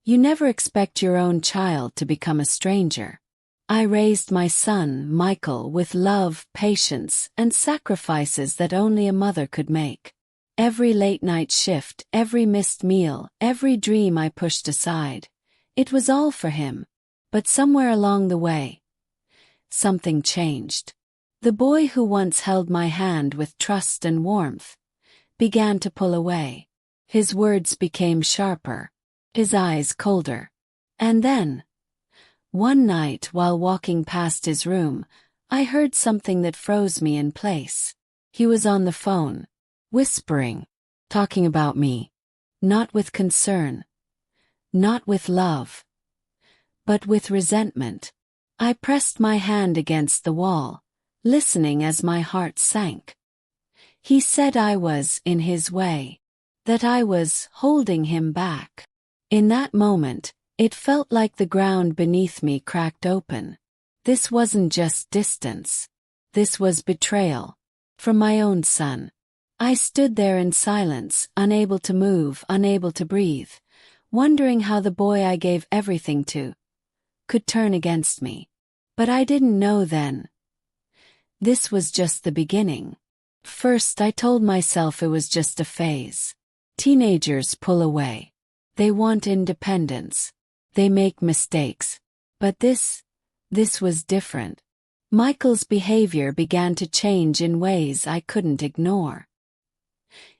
You never expect your own child to become a stranger. I raised my son, Michael, with love, patience, and sacrifices that only a mother could make. Every late-night shift, every missed meal, every dream I pushed aside. It was all for him. But somewhere along the way, something changed. The boy who once held my hand with trust and warmth began to pull away. His words became sharper, his eyes colder. And then, one night while walking past his room, I heard something that froze me in place. He was on the phone, whispering, talking about me, not with concern, not with love, but with resentment. I pressed my hand against the wall, listening as my heart sank. He said I was in his way, that I was holding him back. In that moment, it felt like the ground beneath me cracked open. This wasn't just distance. This was betrayal. From my own son. I stood there in silence, unable to move, unable to breathe, wondering how the boy I gave everything to could turn against me. But I didn't know then. This was just the beginning. First, I told myself it was just a phase. Teenagers pull away. They want independence. They make mistakes. But this was different. Michael's behavior began to change in ways I couldn't ignore.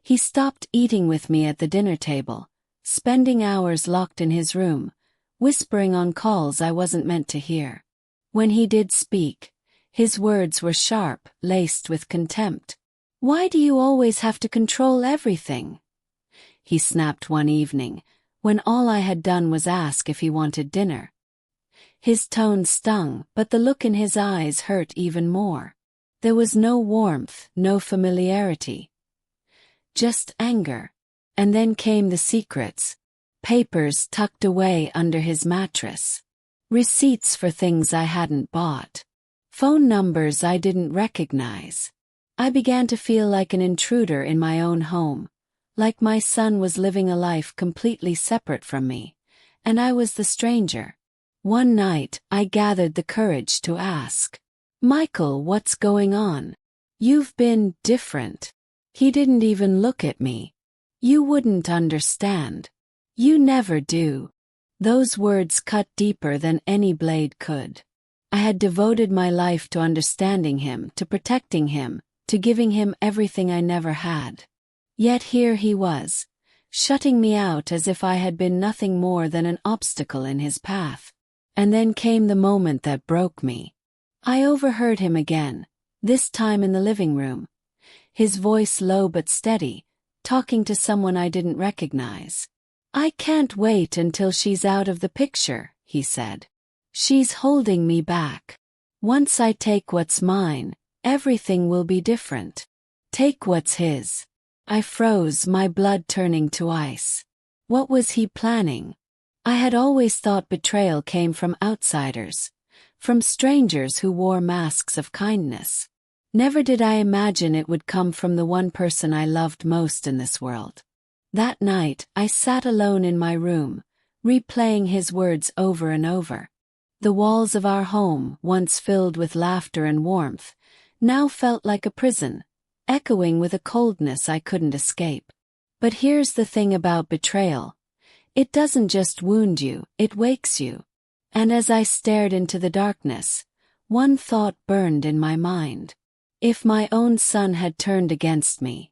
He stopped eating with me at the dinner table, spending hours locked in his room, whispering on calls I wasn't meant to hear. When he did speak, his words were sharp, laced with contempt. "Why do you always have to control everything?" he snapped one evening, when all I had done was ask if he wanted dinner. His tone stung, but the look in his eyes hurt even more. There was no warmth, no familiarity. Just anger. And then came the secrets. Papers tucked away under his mattress. Receipts for things I hadn't bought. Phone numbers I didn't recognize. I began to feel like an intruder in my own home, like my son was living a life completely separate from me, and I was the stranger. One night, I gathered the courage to ask, "Michael, what's going on? You've been different." He didn't even look at me. "You wouldn't understand. You never do." Those words cut deeper than any blade could. I had devoted my life to understanding him, to protecting him, to giving him everything I never had. Yet here he was, shutting me out as if I had been nothing more than an obstacle in his path. And then came the moment that broke me. I overheard him again, this time in the living room. His voice low but steady, talking to someone I didn't recognize. "I can't wait until she's out of the picture," he said. "She's holding me back. Once I take what's mine, everything will be different. Take what's his." I froze, my blood turning to ice. What was he planning? I had always thought betrayal came from outsiders, from strangers who wore masks of kindness. Never did I imagine it would come from the one person I loved most in this world. That night, I sat alone in my room, replaying his words over and over. The walls of our home, once filled with laughter and warmth, now felt like a prison, echoing with a coldness I couldn't escape. But here's the thing about betrayal. It doesn't just wound you, it wakes you. And as I stared into the darkness, one thought burned in my mind. If my own son had turned against me,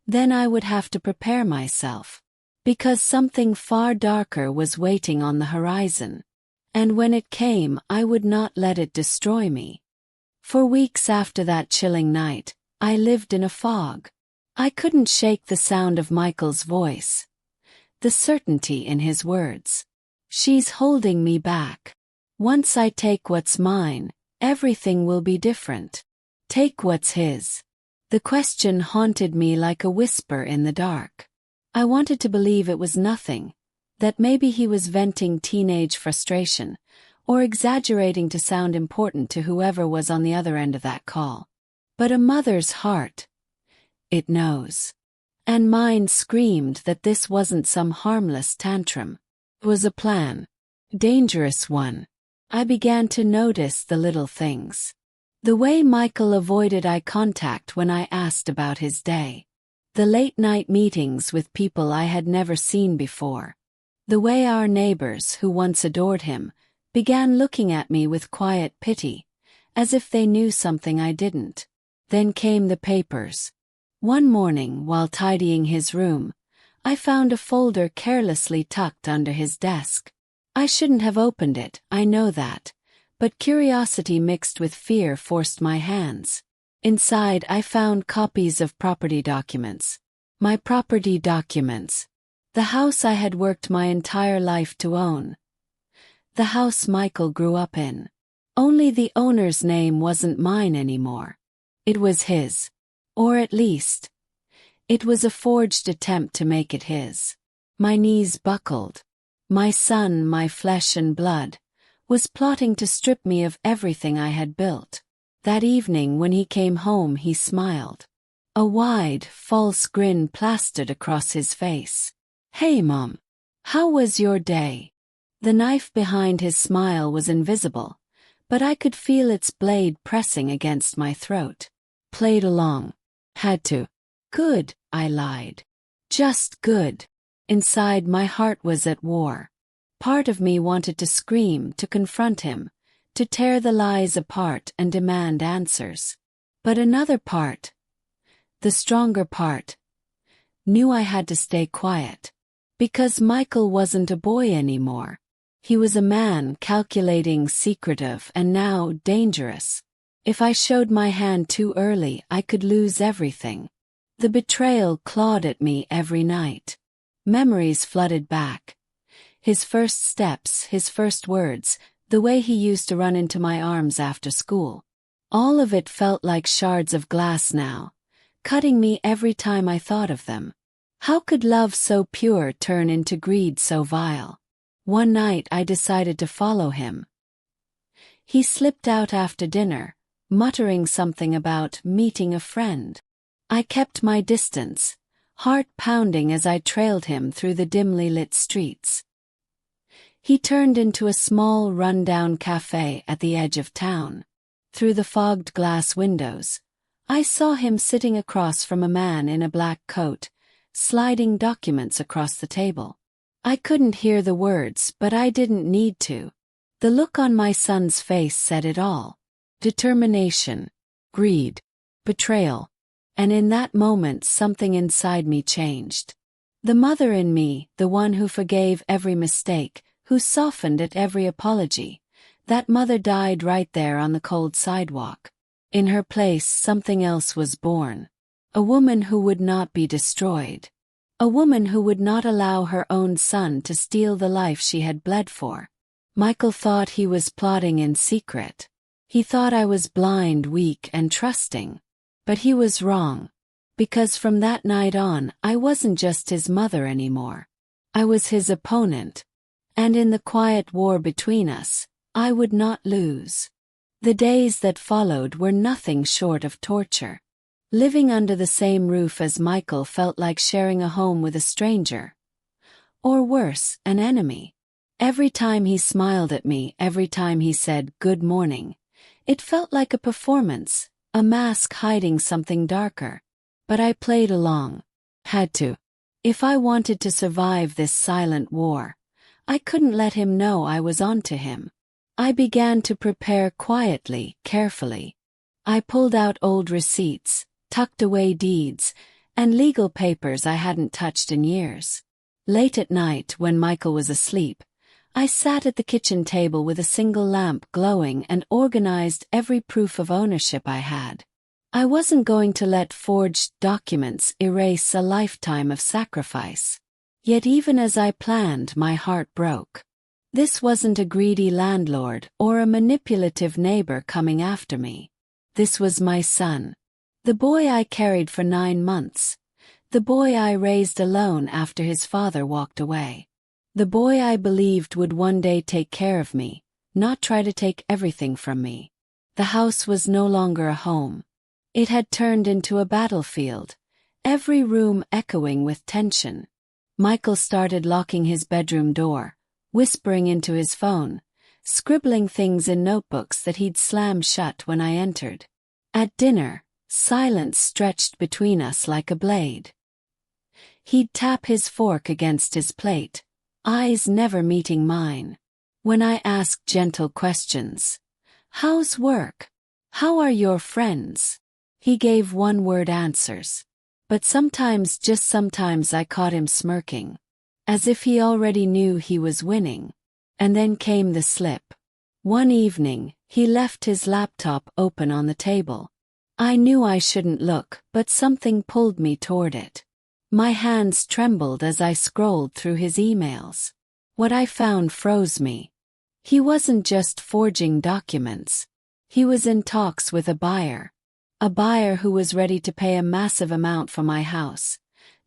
then I would have to prepare myself, because something far darker was waiting on the horizon. And when it came, I would not let it destroy me. For weeks after that chilling night, I lived in a fog. I couldn't shake the sound of Michael's voice, the certainty in his words. "She's holding me back. Once I take what's mine, everything will be different. Take what's his." The question haunted me like a whisper in the dark. I wanted to believe it was nothing, that maybe he was venting teenage frustration, or exaggerating to sound important to whoever was on the other end of that call. But a mother's heart, it knows. And mine screamed that this wasn't some harmless tantrum. It was a plan. Dangerous one. I began to notice the little things. The way Michael avoided eye contact when I asked about his day. The late-night meetings with people I had never seen before. The way our neighbors, who once adored him, began looking at me with quiet pity, as if they knew something I didn't. Then came the papers. One morning, while tidying his room, I found a folder carelessly tucked under his desk. I shouldn't have opened it, I know that, but curiosity mixed with fear forced my hands. Inside, I found copies of property documents. My property documents. The house I had worked my entire life to own. The house Michael grew up in. Only the owner's name wasn't mine anymore. It was his. Or at least, it was a forged attempt to make it his. My knees buckled. My son, my flesh and blood, was plotting to strip me of everything I had built. That evening when he came home he smiled. A wide, false grin plastered across his face. "Hey Mom, how was your day?" The knife behind his smile was invisible, but I could feel its blade pressing against my throat. "Played along. Had to." "Good," I lied. "Just good." Inside, my heart was at war. Part of me wanted to scream, to confront him, to tear the lies apart and demand answers. But another part, the stronger part, knew I had to stay quiet. Because Michael wasn't a boy anymore. He was a man, calculating, secretive, and now dangerous. If I showed my hand too early, I could lose everything. The betrayal clawed at me every night. Memories flooded back. His first steps, his first words, the way he used to run into my arms after school. All of it felt like shards of glass now, cutting me every time I thought of them. How could love so pure turn into greed so vile? One night I decided to follow him. He slipped out after dinner, muttering something about meeting a friend. I kept my distance, heart pounding as I trailed him through the dimly lit streets. He turned into a small, run-down cafe at the edge of town. Through the fogged glass windows, I saw him sitting across from a man in a black coat, sliding documents across the table. I couldn't hear the words, but I didn't need to. The look on my son's face said it all. Determination, greed, betrayal. And in that moment something inside me changed. The mother in me, the one who forgave every mistake, who softened at every apology, that mother died right there on the cold sidewalk. In her place something else was born. A woman who would not be destroyed. A woman who would not allow her own son to steal the life she had bled for. Michael thought he was plotting in secret. He thought I was blind, weak, and trusting. But he was wrong. Because from that night on, I wasn't just his mother anymore. I was his opponent. And in the quiet war between us, I would not lose. The days that followed were nothing short of torture. Living under the same roof as Michael felt like sharing a home with a stranger. Or worse, an enemy. Every time he smiled at me, every time he said, "Good morning," it felt like a performance, a mask hiding something darker. But I played along. Had to. If I wanted to survive this silent war, I couldn't let him know I was onto him. I began to prepare quietly, carefully. I pulled out old receipts, tucked away deeds, and legal papers I hadn't touched in years. Late at night, when Michael was asleep, I sat at the kitchen table with a single lamp glowing and organized every proof of ownership I had. I wasn't going to let forged documents erase a lifetime of sacrifice. Yet even as I planned, my heart broke. This wasn't a greedy landlord or a manipulative neighbor coming after me. This was my son. The boy I carried for 9 months. The boy I raised alone after his father walked away. The boy I believed would one day take care of me, not try to take everything from me. The house was no longer a home. It had turned into a battlefield, every room echoing with tension. Michael started locking his bedroom door, whispering into his phone, scribbling things in notebooks that he'd slam shut when I entered. At dinner, silence stretched between us like a blade. He'd tap his fork against his plate, eyes never meeting mine. When I asked gentle questions, "How's work? How are your friends?" he gave one-word answers. But sometimes, just sometimes, I caught him smirking, as if he already knew he was winning. And then came the slip. One evening, he left his laptop open on the table. I knew I shouldn't look, but something pulled me toward it. My hands trembled as I scrolled through his emails. What I found froze me. He wasn't just forging documents. He was in talks with a buyer who was ready to pay a massive amount for my house,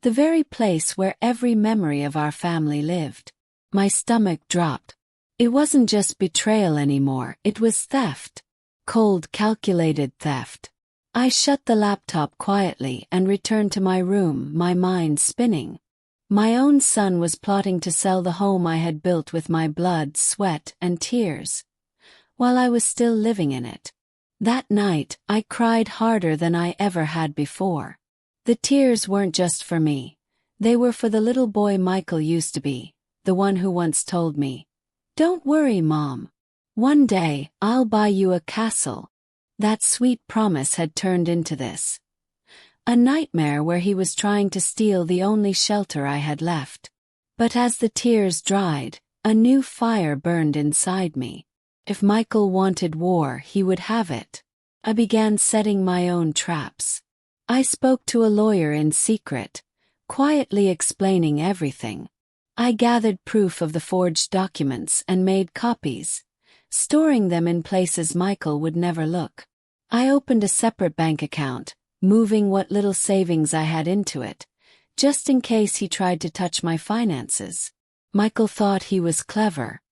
the very place where every memory of our family lived. My stomach dropped. It wasn't just betrayal anymore, it was theft. Cold, calculated theft. I shut the laptop quietly and returned to my room, my mind spinning. My own son was plotting to sell the home I had built with my blood, sweat, and tears, while I was still living in it. That night, I cried harder than I ever had before. The tears weren't just for me. They were for the little boy Michael used to be, the one who once told me, "Don't worry, Mom. One day, I'll buy you a castle." That sweet promise had turned into this. A nightmare where he was trying to steal the only shelter I had left. But as the tears dried, a new fire burned inside me. If Michael wanted war, he would have it. I began setting my own traps. I spoke to a lawyer in secret, quietly explaining everything. I gathered proof of the forged documents and made copies, storing them in places Michael would never look. I opened a separate bank account, moving what little savings I had into it, just in case he tried to touch my finances. Michael thought he was clever.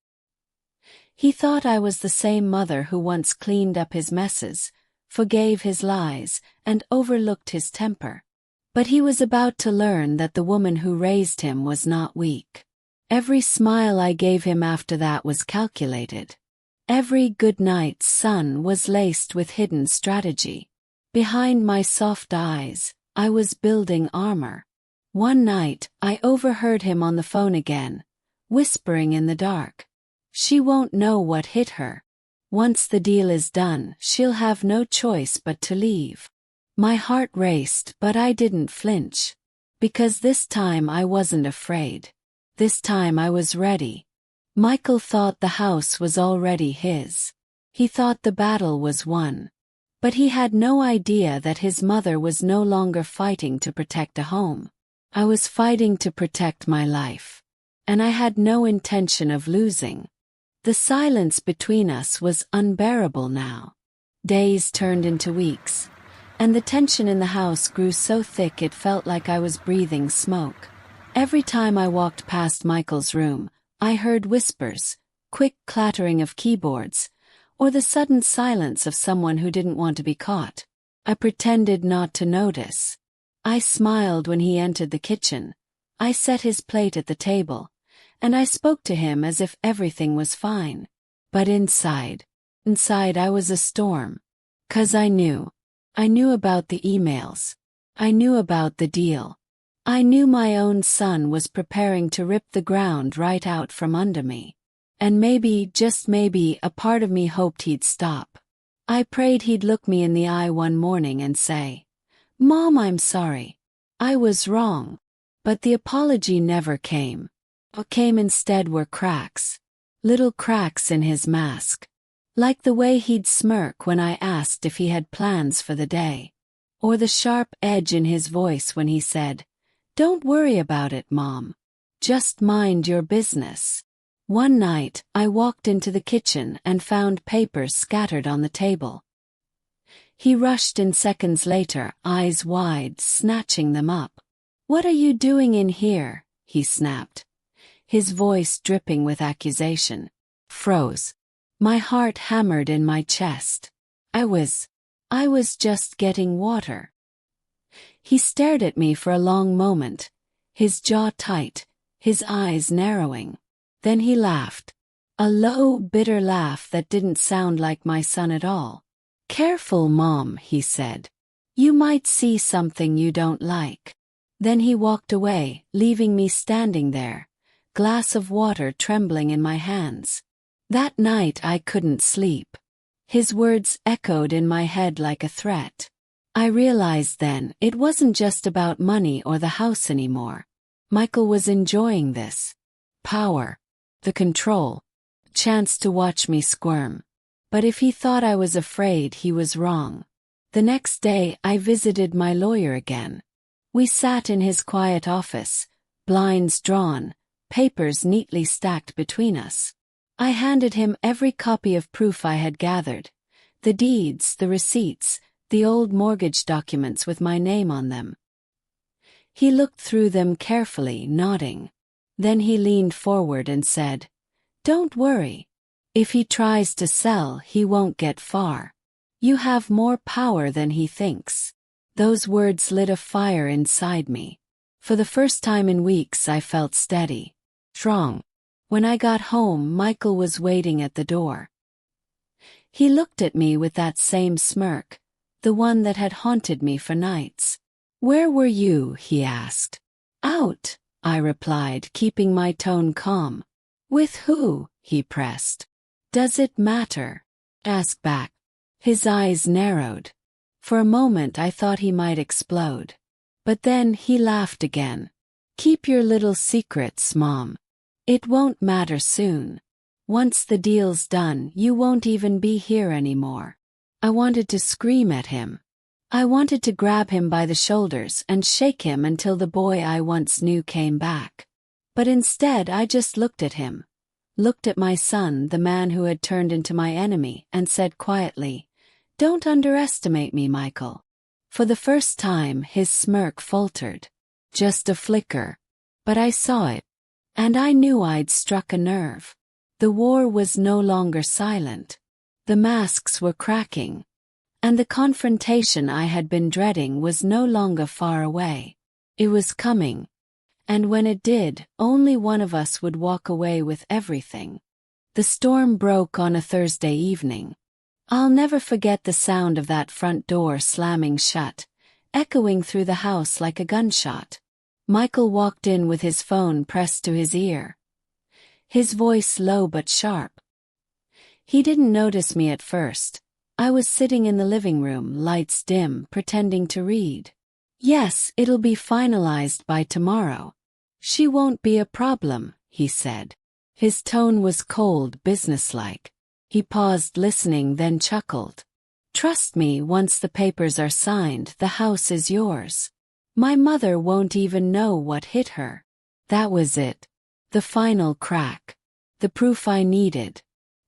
He thought I was the same mother who once cleaned up his messes, forgave his lies, and overlooked his temper. But he was about to learn that the woman who raised him was not weak. Every smile I gave him after that was calculated. Every goodnight sun was laced with hidden strategy. Behind my soft eyes, I was building armor. One night, I overheard him on the phone again, whispering in the dark. "She won't know what hit her. Once the deal is done, she'll have no choice but to leave." My heart raced, but I didn't flinch. Because this time I wasn't afraid. This time I was ready. Michael thought the house was already his. He thought the battle was won. But he had no idea that his mother was no longer fighting to protect a home. I was fighting to protect my life. And I had no intention of losing. The silence between us was unbearable now. Days turned into weeks, and the tension in the house grew so thick it felt like I was breathing smoke. Every time I walked past Michael's room, I heard whispers, quick clattering of keyboards, or the sudden silence of someone who didn't want to be caught. I pretended not to notice. I smiled when he entered the kitchen. I set his plate at the table, and I spoke to him as if everything was fine. But inside I was a storm. 'Cause I knew about the emails. I knew about the deal. I knew my own son was preparing to rip the ground right out from under me. And maybe, just maybe, a part of me hoped he'd stop. I prayed he'd look me in the eye one morning and say, "Mom, I'm sorry. I was wrong." But the apology never came. What came instead were cracks. Little cracks in his mask. Like the way he'd smirk when I asked if he had plans for the day. Or the sharp edge in his voice when he said, "Don't worry about it, Mom. Just mind your business." One night, I walked into the kitchen and found papers scattered on the table. He rushed in seconds later, eyes wide, snatching them up. "What are you doing in here?" he snapped, his voice dripping with accusation. Froze. My heart hammered in my chest. I was just getting water. He stared at me for a long moment, his jaw tight, his eyes narrowing. Then he laughed. A low, bitter laugh that didn't sound like my son at all. "Careful, Mom," he said. "You might see something you don't like." Then he walked away, leaving me standing there, glass of water trembling in my hands. That night I couldn't sleep. His words echoed in my head like a threat. I realized then it wasn't just about money or the house anymore. Michael was enjoying this. Power. The control. Chance to watch me squirm. But if he thought I was afraid, he was wrong. The next day I visited my lawyer again. We sat in his quiet office, blinds drawn, papers neatly stacked between us. I handed him every copy of proof I had gathered, the deeds, the receipts, the old mortgage documents with my name on them. He looked through them carefully, nodding. Then he leaned forward and said, "Don't worry. If he tries to sell, he won't get far. You have more power than he thinks." Those words lit a fire inside me. For the first time in weeks I felt steady, strong. When I got home, Michael was waiting at the door. He looked at me with that same smirk, the one that had haunted me for nights. "Where were you?" he asked. "Out," I replied, keeping my tone calm. "With who?" he pressed. "Does it matter?" Ask back. His eyes narrowed. For a moment I thought he might explode. But then he laughed again. "Keep your little secrets, Mom. It won't matter soon. Once the deal's done, you won't even be here anymore." I wanted to scream at him. I wanted to grab him by the shoulders and shake him until the boy I once knew came back. But instead I just looked at him, looked at my son, the man who had turned into my enemy, and said quietly, "Don't underestimate me, Michael." For the first time his smirk faltered. Just a flicker. But I saw it. And I knew I'd struck a nerve. The war was no longer silent. The masks were cracking. And the confrontation I had been dreading was no longer far away. It was coming. And when it did, only one of us would walk away with everything. The storm broke on a Thursday evening. I'll never forget the sound of that front door slamming shut, echoing through the house like a gunshot. Michael walked in with his phone pressed to his ear. His voice low but sharp. He didn't notice me at first. I was sitting in the living room, lights dim, pretending to read. "Yes, it'll be finalized by tomorrow. She won't be a problem," he said. His tone was cold, businesslike. He paused, listening, then chuckled. "Trust me, once the papers are signed, the house is yours. My mother won't even know what hit her." That was it. The final crack. The proof I needed.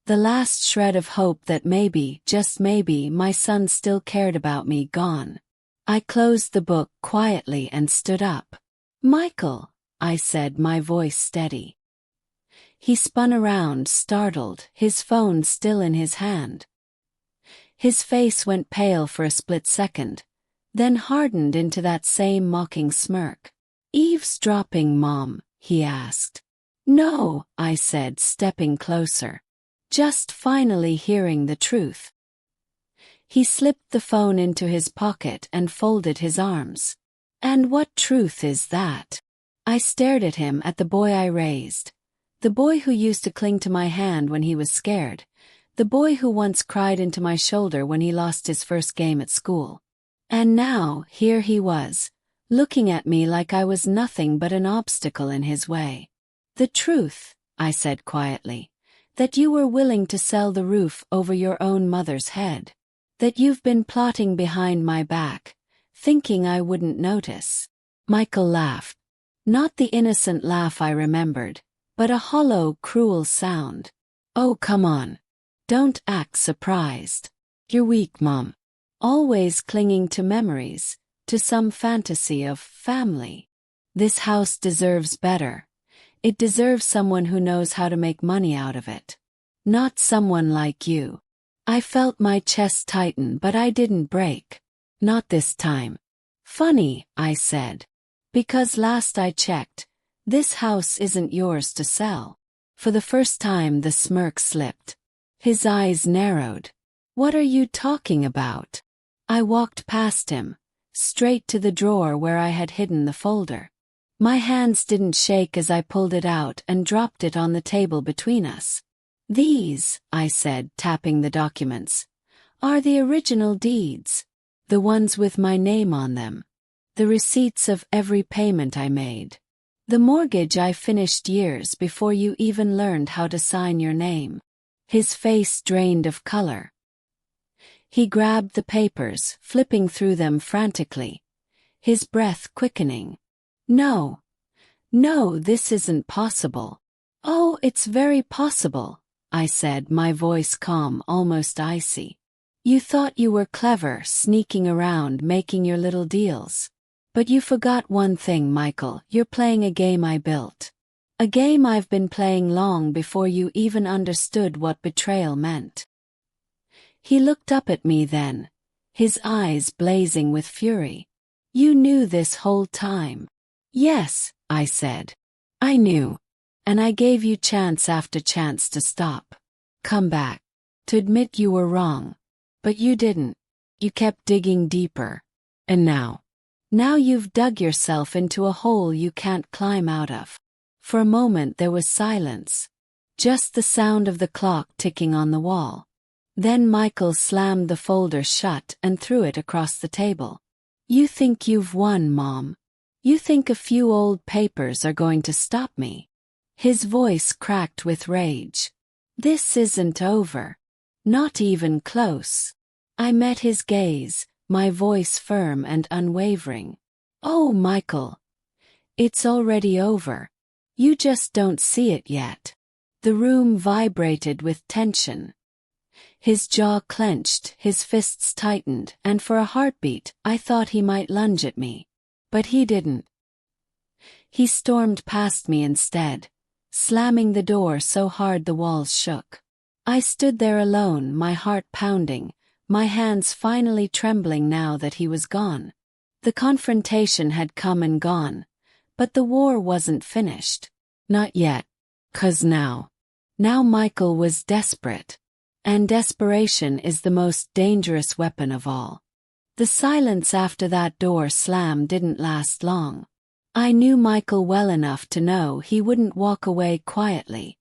The last shred of hope that maybe, just maybe, my son still cared about me gone. I closed the book quietly and stood up. "Michael," I said, my voice steady. He spun around, startled, his phone still in his hand. His face went pale for a split second, then hardened into that same mocking smirk. "Eavesdropping, Mom?" he asked. "No," I said, stepping closer. "Just finally hearing the truth." He slipped the phone into his pocket and folded his arms. "And what truth is that?" I stared at him, at the boy I raised. The boy who used to cling to my hand when he was scared. The boy who once cried into my shoulder when he lost his first game at school. And now, here he was, looking at me like I was nothing but an obstacle in his way. "The truth," I said quietly, "that you were willing to sell the roof over your own mother's head. That you've been plotting behind my back, thinking I wouldn't notice." Michael laughed. Not the innocent laugh I remembered, but a hollow, cruel sound. "Oh, come on. Don't act surprised. You're weak, Mom. Always clinging to memories, to some fantasy of family. This house deserves better. It deserves someone who knows how to make money out of it. Not someone like you." I felt my chest tighten, but I didn't break. "Not this time." "Funny," I said. "Because last I checked, this house isn't yours to sell." For the first time the smirk slipped. His eyes narrowed. "What are you talking about?" I walked past him, straight to the drawer where I had hidden the folder. My hands didn't shake as I pulled it out and dropped it on the table between us. "These," I said, tapping the documents, "are the original deeds. The ones with my name on them. The receipts of every payment I made. The mortgage I finished years before you even learned how to sign your name." His face drained of color. He grabbed the papers, flipping through them frantically, his breath quickening. "No. No, this isn't possible." "Oh, it's very possible," I said, my voice calm, almost icy. "You thought you were clever, sneaking around, making your little deals. But you forgot one thing, Michael, you're playing a game I built. A game I've been playing long before you even understood what betrayal meant." He looked up at me then, his eyes blazing with fury. "You knew this whole time." "Yes," I said. "I knew. And I gave you chance after chance to stop. Come back. To admit you were wrong. But you didn't. You kept digging deeper. And now you've dug yourself into a hole you can't climb out of." For a moment there was silence. Just the sound of the clock ticking on the wall. Then Michael slammed the folder shut and threw it across the table. "You think you've won, Mom? You think a few old papers are going to stop me?" His voice cracked with rage. "This isn't over. Not even close." I met his gaze, my voice firm and unwavering. "Oh, Michael. It's already over. You just don't see it yet." The room vibrated with tension. His jaw clenched, his fists tightened, and for a heartbeat, I thought he might lunge at me. But he didn't. He stormed past me instead, slamming the door so hard the walls shook. I stood there alone, my heart pounding, my hands finally trembling now that he was gone. The confrontation had come and gone, but the war wasn't finished. Not yet. 'Cause now Michael was desperate. And desperation is the most dangerous weapon of all. The silence after that door slam didn't last long. I knew Michael well enough to know he wouldn't walk away quietly.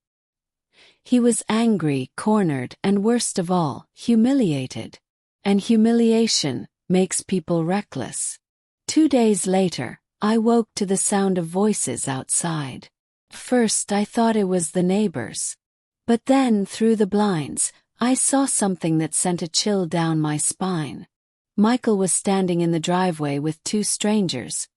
He was angry, cornered, and worst of all, humiliated. And humiliation makes people reckless. 2 days later, I woke to the sound of voices outside. First I thought it was the neighbors. But then, through the blinds, I saw something that sent a chill down my spine. Michael was standing in the driveway with 2 strangers,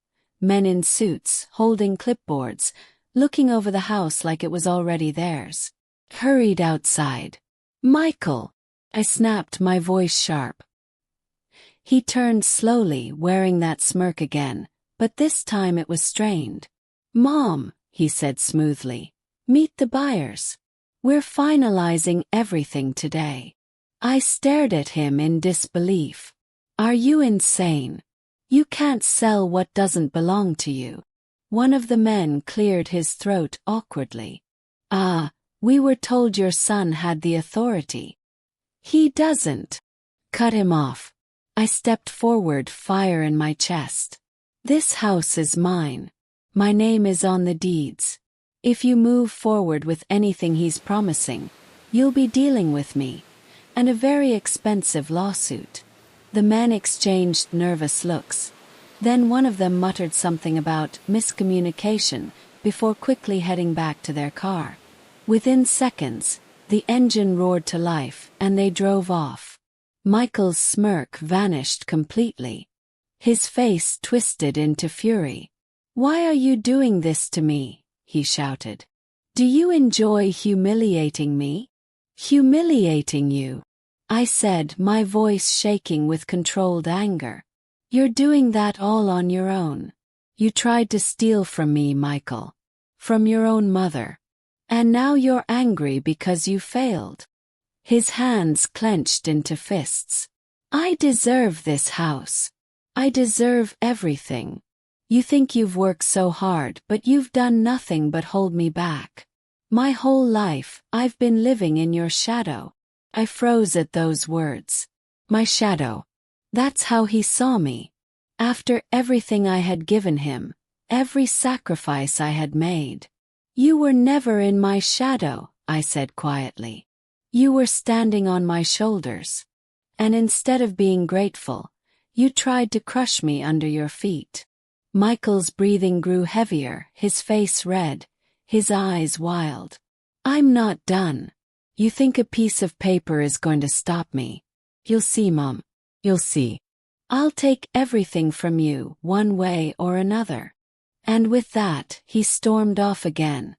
men in suits, holding clipboards, looking over the house like it was already theirs. Hurried outside. "Michael!" I snapped, my voice sharp. He turned slowly, wearing that smirk again, but this time it was strained. "Mom," he said smoothly, "meet the buyers. We're finalizing everything today." I stared at him in disbelief. "Are you insane? You can't sell what doesn't belong to you." One of the men cleared his throat awkwardly. We were told your son had the authority." "He doesn't." "Cut him off." I stepped forward, fire in my chest. "This house is mine. My name is on the deeds. If you move forward with anything he's promising, you'll be dealing with me, and a very expensive lawsuit." The men exchanged nervous looks. Then one of them muttered something about miscommunication before quickly heading back to their car. Within seconds, the engine roared to life and they drove off. Michael's smirk vanished completely. His face twisted into fury. "Why are you doing this to me?" he shouted. "Do you enjoy humiliating me?" "Humiliating you?" I said, my voice shaking with controlled anger. "You're doing that all on your own. You tried to steal from me, Michael. From your own mother. And now you're angry because you failed." His hands clenched into fists. "I deserve this house. I deserve everything. You think you've worked so hard, but you've done nothing but hold me back." My whole life, I've been living in your shadow. I froze at those words. My shadow. That's how he saw me. After everything I had given him, every sacrifice I had made. You were never in my shadow, I said quietly. You were standing on my shoulders. And instead of being grateful, you tried to crush me under your feet. Michael's breathing grew heavier, his face red, his eyes wild. I'm not done. You think a piece of paper is going to stop me? You'll see, Mom. You'll see. I'll take everything from you, one way or another. And with that, he stormed off again,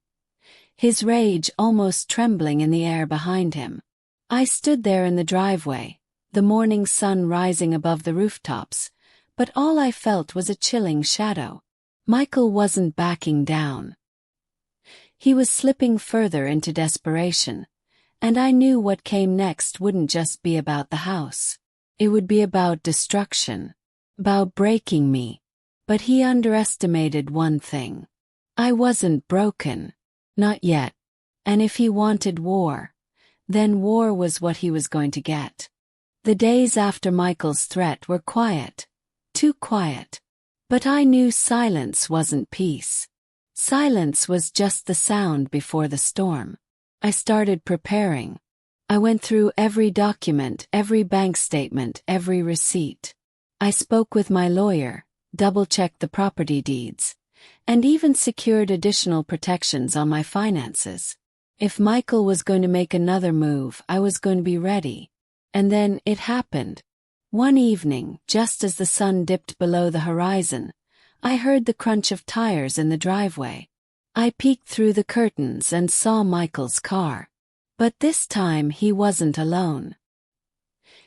his rage almost trembling in the air behind him. I stood there in the driveway, the morning sun rising above the rooftops, but all I felt was a chilling shadow. Michael wasn't backing down. He was slipping further into desperation, and I knew what came next wouldn't just be about the house. It would be about destruction, about breaking me. But he underestimated one thing. I wasn't broken. Not yet. And if he wanted war, then war was what he was going to get. The days after Michael's threat were quiet. Too quiet. But I knew silence wasn't peace. Silence was just the sound before the storm. I started preparing. I went through every document, every bank statement, every receipt. I spoke with my lawyer, double-checked the property deeds, and even secured additional protections on my finances. If Michael was going to make another move, I was going to be ready. And then it happened. One evening, just as the sun dipped below the horizon, I heard the crunch of tires in the driveway. I peeked through the curtains and saw Michael's car. But this time he wasn't alone.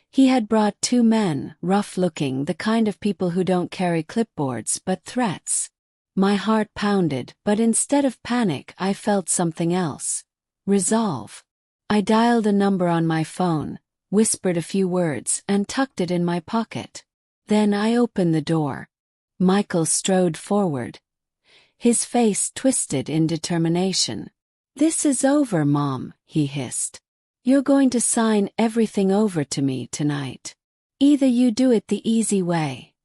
He had brought two men, rough-looking, the kind of people who don't carry clipboards but threats. My heart pounded, but instead of panic I felt something else. Resolve. I dialed a number on my phone, whispered a few words, and tucked it in my pocket. Then I opened the door. Michael strode forward, his face twisted in determination. "This is over, Mom," he hissed. "You're going to sign everything over to me tonight. Either you do it the easy way,"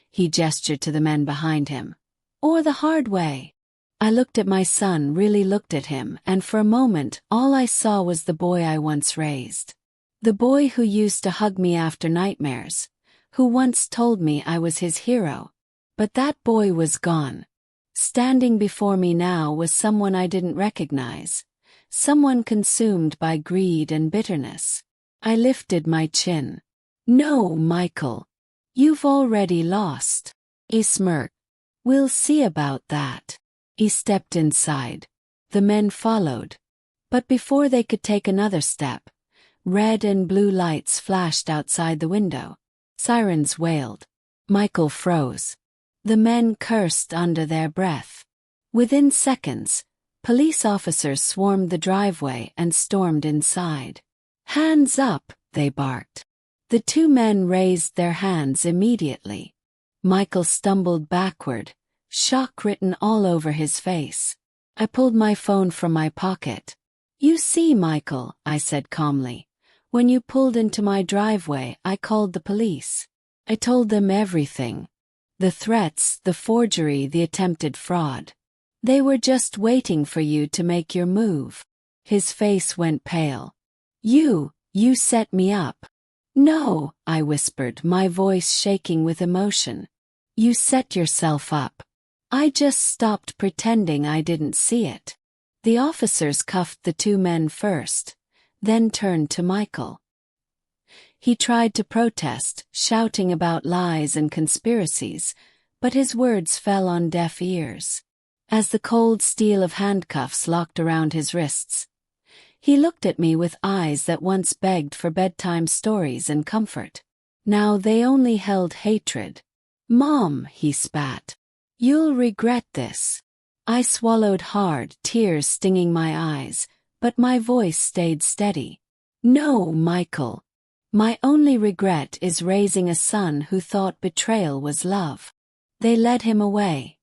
he gestured to the men behind him, "or the hard way." I looked at my son, really looked at him, and for a moment all I saw was the boy I once raised. The boy who used to hug me after nightmares, who once told me I was his hero. But that boy was gone. Standing before me now was someone I didn't recognize, someone consumed by greed and bitterness. I lifted my chin. "No, Michael. You've already lost." He smirked. "We'll see about that." He stepped inside. The men followed. But before they could take another step, red and blue lights flashed outside the window. Sirens wailed. Michael froze. The men cursed under their breath. Within seconds, police officers swarmed the driveway and stormed inside. "Hands up," they barked. The two men raised their hands immediately. Michael stumbled backward, shock written all over his face. I pulled my phone from my pocket. "You see, Michael," I said calmly, "when you pulled into my driveway, I called the police. I told them everything. The threats, the forgery, the attempted fraud. They were just waiting for you to make your move." His face went pale. You set me up." "No," I whispered, my voice shaking with emotion. "You set yourself up. I just stopped pretending I didn't see it." The officers cuffed the two men first, then turned to Michael. He tried to protest, shouting about lies and conspiracies, but his words fell on deaf ears. As the cold steel of handcuffs locked around his wrists, he looked at me with eyes that once begged for bedtime stories and comfort. Now they only held hatred. "Mom," he spat. "You'll regret this." I swallowed hard, tears stinging my eyes, but my voice stayed steady. "No, Michael. My only regret is raising a son who thought betrayal was love." They led him away.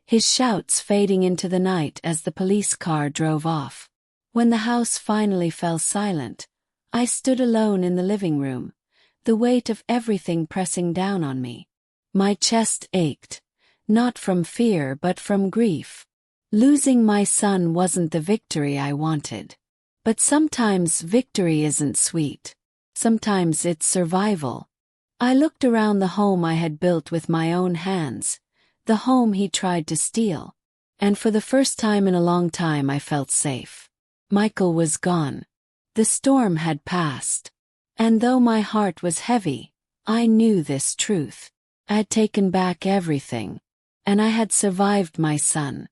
his shouts fading into the night as the police car drove off. When the house finally fell silent, I stood alone in the living room, the weight of everything pressing down on me. My chest ached, not from fear but from grief. Losing my son wasn't the victory I wanted. But sometimes victory isn't sweet. Sometimes it's survival. I looked around the home I had built with my own hands, the home he tried to steal. And for the first time in a long time I felt safe. Michael was gone. The storm had passed. And though my heart was heavy, I knew this truth. I had taken back everything. And I had survived my son.